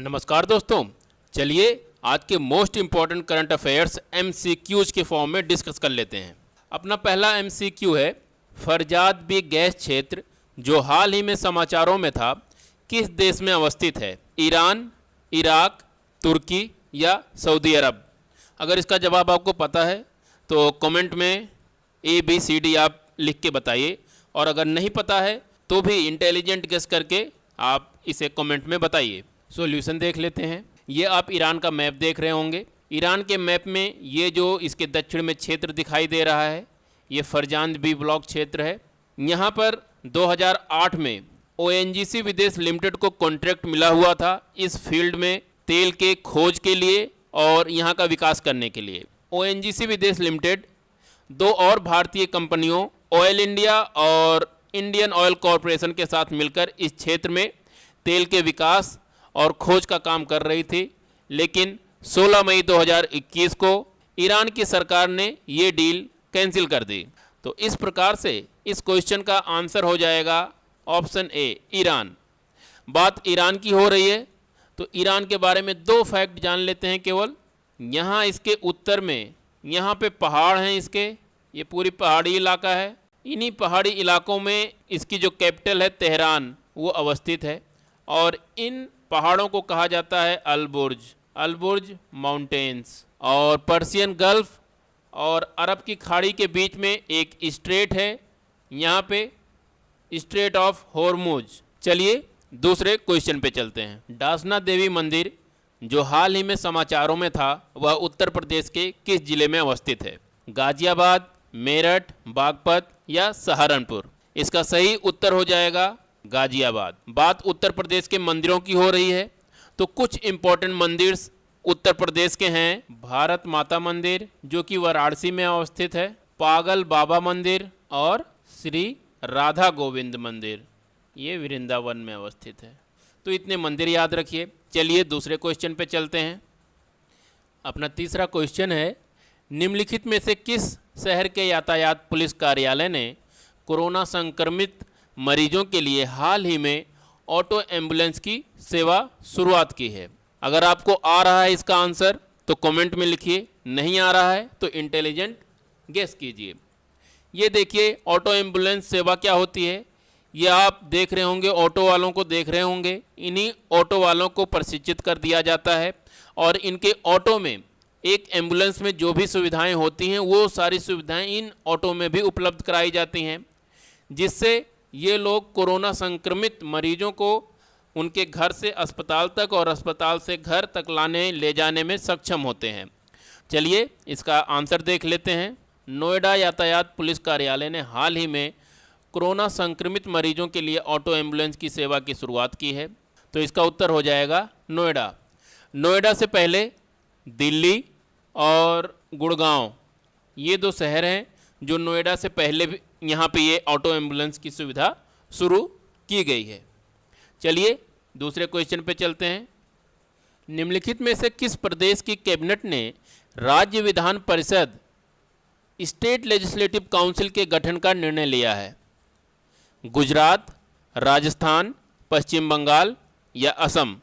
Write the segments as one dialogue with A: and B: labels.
A: नमस्कार दोस्तों, चलिए आज के most important current affairs MCQs के फॉर्म में डिस्कस कर लेते हैं। अपना पहला MCQ है, फरजाद बी गैस क्षेत्र जो हाल ही में समाचारों में था किस देश में अवस्थित है? ईरान, इराक, तुर्की या सऊदी अरब? अगर इसका जवाब आपको पता है तो कमेंट में ABCD आप लिख के बताइए, और अगर नहीं पता है तो भी इंटेलिजेंट गेस करके आप इसे कमेंट में बताइए। सॉल्यूशन देख लेते हैं। ये आप ईरान का मैप देख रहे होंगे। ईरान के मैप में ये जो इसके दक्षिण में क्षेत्र दिखाई दे रहा है, ये फरजाद बी ब्लॉक क्षेत्र है। यहाँ पर 2008 में ONGC विदेश लिमिटेड को कॉन्ट्रैक्ट मिला हुआ था इस फील्ड में तेल के खोज के लिए और यहाँ का विकास करने के लिए। ONGC विदेश लिमिटेड दो और भारतीय कंपनियों ऑयल इंडिया और इंडियन ऑयल कॉरपोरेशन के साथ मिलकर इस क्षेत्र में तेल के विकास और खोज का काम कर रही थी, लेकिन 16 मई 2021 को ईरान की सरकार ने ये डील कैंसिल कर दी। तो इस प्रकार से इस क्वेश्चन का आंसर हो जाएगा ऑप्शन ए, ईरान। बात ईरान की हो रही है तो ईरान के बारे में दो फैक्ट जान लेते हैं केवल। यहाँ इसके उत्तर में यहाँ पे पहाड़ हैं, इसके ये पूरी पहाड़ी इलाका है। इन्हीं पहाड़ी इलाकों में इसकी जो कैपिटल है तेहरान वो अवस्थित है, और इन पहाड़ों को कहा जाता है अलबुर्ज माउंटेन्स। और पर्शियन गल्फ और अरब की खाड़ी के बीच में एक स्ट्रेट है, यहाँ पे स्ट्रेट ऑफ होर्मुज। चलिए दूसरे क्वेश्चन पे चलते हैं। डासना देवी मंदिर जो हाल ही में समाचारों में था वह उत्तर प्रदेश के किस जिले में अवस्थित है? गाजियाबाद, मेरठ, बागपत या सहारनपुर? इसका सही उत्तर हो जाएगा गाजियाबाद। बात उत्तर प्रदेश के मंदिरों की हो रही है तो कुछ इंपॉर्टेंट मंदिर उत्तर प्रदेश के हैं। भारत माता मंदिर जो कि वाराणसी में अवस्थित है, पागल बाबा मंदिर और श्री राधा गोविंद मंदिर ये वृंदावन में अवस्थित है। तो इतने मंदिर याद रखिए। चलिए दूसरे क्वेश्चन पे चलते हैं। अपना तीसरा क्वेश्चन है, निम्नलिखित में से किस शहर के यातायात पुलिस कार्यालय ने कोरोना संक्रमित मरीजों के लिए हाल ही में ऑटो एम्बुलेंस की सेवा शुरुआत की है? अगर आपको आ रहा है इसका आंसर तो कमेंट में लिखिए, नहीं आ रहा है तो इंटेलिजेंट गेस कीजिए। ये देखिए ऑटो एम्बुलेंस सेवा क्या होती है। ये आप देख रहे होंगे, ऑटो वालों को देख रहे होंगे। इन्हीं ऑटो वालों को प्रशिक्षित कर दिया जाता है और इनके ऑटो में एक एम्बुलेंस में जो भी सुविधाएं होती हैं वो सारी सुविधाएं इन ऑटो में भी उपलब्ध कराई जाती हैं, जिससे ये लोग कोरोना संक्रमित मरीजों को उनके घर से अस्पताल तक और अस्पताल से घर तक लाने ले जाने में सक्षम होते हैं। चलिए इसका आंसर देख लेते हैं। नोएडा यातायात पुलिस कार्यालय ने हाल ही में कोरोना संक्रमित मरीजों के लिए ऑटो एम्बुलेंस की सेवा की शुरुआत की है, तो इसका उत्तर हो जाएगा नोएडा। नोएडा से पहले दिल्ली और गुड़गांव ये दो शहर हैं जो नोएडा से पहले भी यहाँ पे ये ऑटो एम्बुलेंस की सुविधा शुरू की गई है। चलिए दूसरे क्वेश्चन पे चलते हैं। निम्नलिखित में से किस प्रदेश की कैबिनेट ने राज्य Vidhan Parishad state legislative council के गठन का निर्णय लिया है? गुजरात, राजस्थान, पश्चिम बंगाल या असम?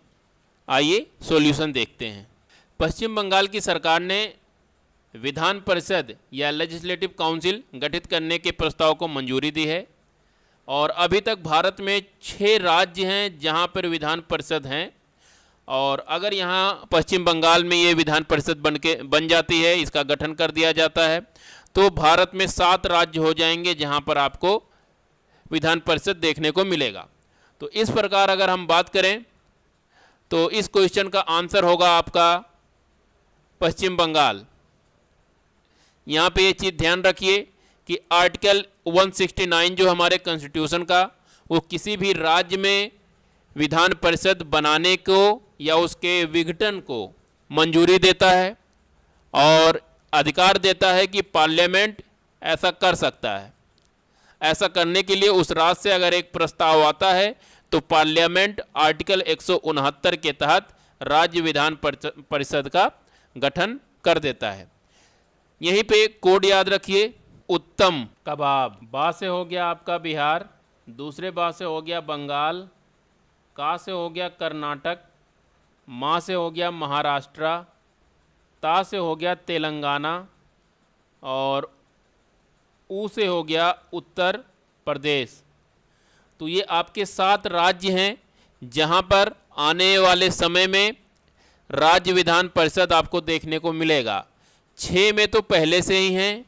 A: आइए सॉल्यूशन देखते हैं। पश्चिम बंगाल की सरकार ने विधान परिषद या लेजिस्लेटिव काउंसिल गठित करने के प्रस्ताव को मंजूरी दी है, और अभी तक भारत में 6 राज्य हैं जहां पर विधान परिषद हैं, और अगर यहां पश्चिम बंगाल में ये विधान परिषद बन जाती है, इसका गठन कर दिया जाता है, तो भारत में 7 राज्य हो जाएंगे जहां पर आपको विधान परिषद देखने को मिलेगा। तो इस प्रकार अगर हम बात करें तो इस क्वेश्चन का आंसर होगा आपका पश्चिम बंगाल। यहाँ पे ये चीज़ ध्यान रखिए कि आर्टिकल 169 जो हमारे कॉन्स्टिट्यूशन का, वो किसी भी राज्य में विधान परिषद बनाने को या उसके विघटन को मंजूरी देता है और अधिकार देता है कि पार्लियामेंट ऐसा कर सकता है। ऐसा करने के लिए उस राज्य से अगर एक प्रस्ताव आता है तो पार्लियामेंट आर्टिकल 169 के तहत राज्य विधान परिषद का गठन कर देता है। यहीं पे कोड याद रखिए, उत्तम कबाब। बा से हो गया आपका बिहार, दूसरे बा से हो गया बंगाल, का से हो गया कर्नाटक, मा से हो गया महाराष्ट्र, ता से हो गया तेलंगाना और ऊ से हो गया उत्तर प्रदेश। तो ये आपके 7 राज्य हैं जहां पर आने वाले समय में राज्य विधान परिषद आपको देखने को मिलेगा। 6 में तो पहले से ही हैं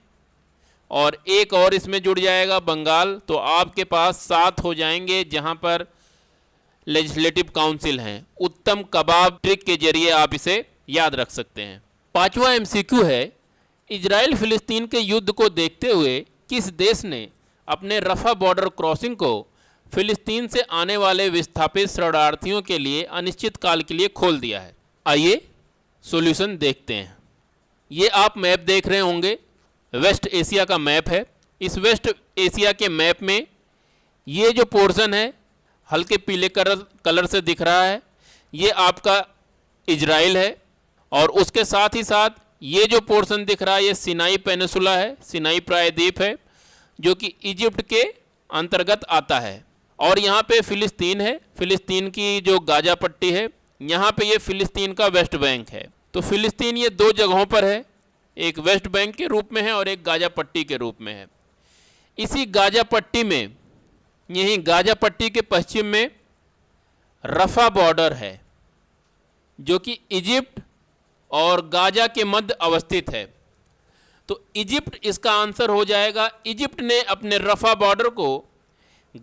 A: और एक और इसमें जुड़ जाएगा बंगाल, तो आपके पास 7 हो जाएंगे जहां पर लेजिस्लेटिव काउंसिल हैं। उत्तम कबाब ट्रिक के जरिए आप इसे याद रख सकते हैं। 5वां MCQ है, इजराइल फिलिस्तीन के युद्ध को देखते हुए किस देश ने अपने रफा बॉर्डर क्रॉसिंग को फिलिस्तीन से आने वाले विस्थापित शरणार्थियों के लिए अनिश्चित काल के लिए खोल दिया है? आइए सॉल्यूशन देखते हैं। ये आप मैप देख रहे होंगे, वेस्ट एशिया का मैप है। इस वेस्ट एशिया के मैप में ये जो पोर्शन है हल्के पीले कलर से दिख रहा है, ये आपका इजराइल है। और उसके साथ ही साथ ये जो पोर्शन दिख रहा है ये सिनाई पेनिसुला है, सिनाई प्रायद्वीप है, जो कि इजिप्ट के अंतर्गत आता है। और यहाँ पे फिलिस्तीन है, फिलिस्तीन की जो गाजा पट्टी है, यहाँ पे ये फिलिस्तीन का वेस्ट बैंक है। तो फिलिस्तीन ये 2 जगहों पर है, एक वेस्ट बैंक के रूप में है और एक गाजा पट्टी के रूप में है। इसी गाजा पट्टी में, यहीं गाजा पट्टी के पश्चिम में रफा बॉर्डर है जो कि इजिप्ट और गाजा के मध्य अवस्थित है। तो इजिप्ट इसका आंसर हो जाएगा। इजिप्ट ने अपने रफा बॉर्डर को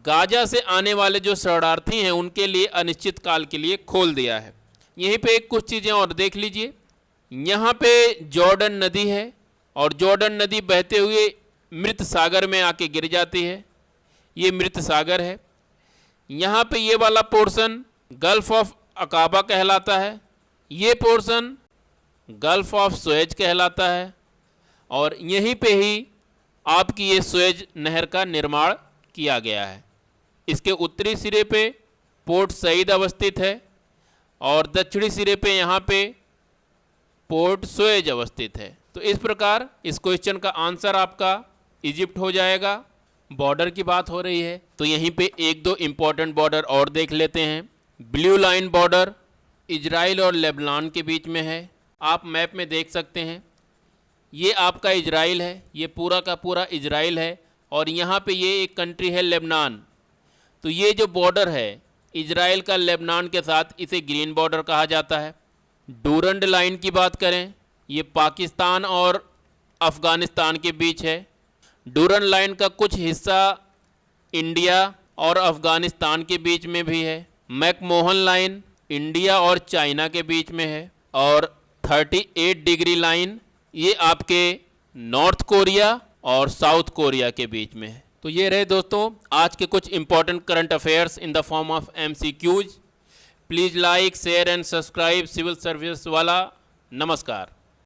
A: गाजा से आने वाले जो शरणार्थी हैं उनके लिए अनिश्चित काल के लिए खोल दिया है। यहीं पे कुछ चीज़ें और देख लीजिए। यहाँ पे जॉर्डन नदी है और जॉर्डन नदी बहते हुए मृत सागर में आके गिर जाती है, ये मृत सागर है। यहाँ पे ये वाला पोर्शन गल्फ ऑफ अकाबा कहलाता है, ये पोर्शन गल्फ ऑफ सुएज कहलाता है और यहीं पे ही आपकी ये सुएज नहर का निर्माण किया गया है। इसके उत्तरी सिरे पे पोर्ट सईद अवस्थित है और दक्षिणी सिरे पे यहाँ पे पोर्ट सुएज अवस्थित है। तो इस प्रकार इस क्वेश्चन का आंसर आपका इजिप्ट हो जाएगा। बॉर्डर की बात हो रही है तो यहीं पे 1-2 इम्पॉर्टेंट बॉर्डर और देख लेते हैं। ब्लू लाइन बॉर्डर इजराइल और लेबनान के बीच में है, आप मैप में देख सकते हैं। ये आपका इजराइल है, ये पूरा का पूरा इजराइल है और यहाँ पे ये एक कंट्री है लेबनान। तो ये जो बॉर्डर है इजराइल का लेबनान के साथ, इसे ग्रीन बॉर्डर कहा जाता है। डूरंड लाइन की बात करें, ये पाकिस्तान और अफ़गानिस्तान के बीच है। डूरंड लाइन का कुछ हिस्सा इंडिया और अफ़गानिस्तान के बीच में भी है। मैकमोहन लाइन इंडिया और चाइना के बीच में है और 38 डिग्री लाइन ये आपके नॉर्थ कोरिया और साउथ कोरिया के बीच में है। तो ये रहे दोस्तों आज के कुछ important current affairs in the form of MCQs। Please like, share and subscribe civil service वाला। नमस्कार।